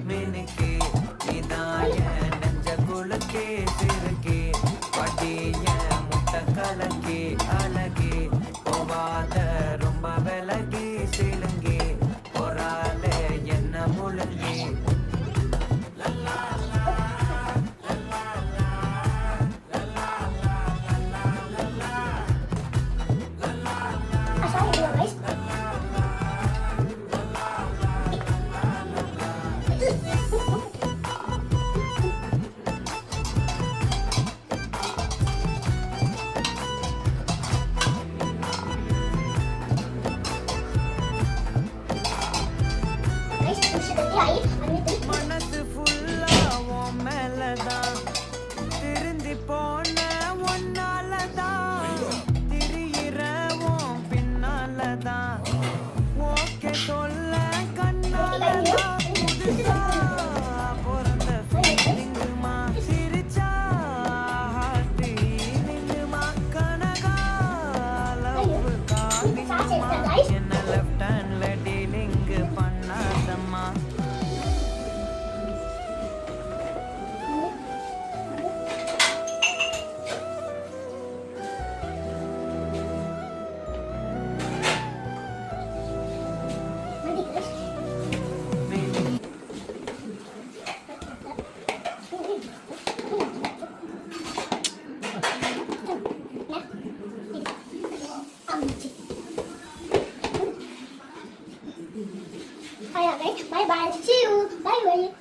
மினுக்கே நீதான் என் நெஞ்ச குலுக்கே சிறுக்கே வட்டிய முட்டை கலக்கே அழகே போவாத ரொம்ப விலகி சிலுங்கே பொறால என்ன முழுங்கி மனசு ஃபுல்லா உன் மேலதான் திருந்தி போன ஒன்னாலதான் திரியிற உன் பின்னாலதான் ஓகே சொல்ல கண்ணாலதான் புதுசா பிறந்த ஃபீலிங்குமா சிரிச்சா ஹார்ட் ஃபீலிங்குமா கனகா லவ் காலிங்குமா என்ன லெஃப்ட் ஹேண்ட்ல டீலிங் பண்ணாதம்மா Bye bye. See you. Bye bye.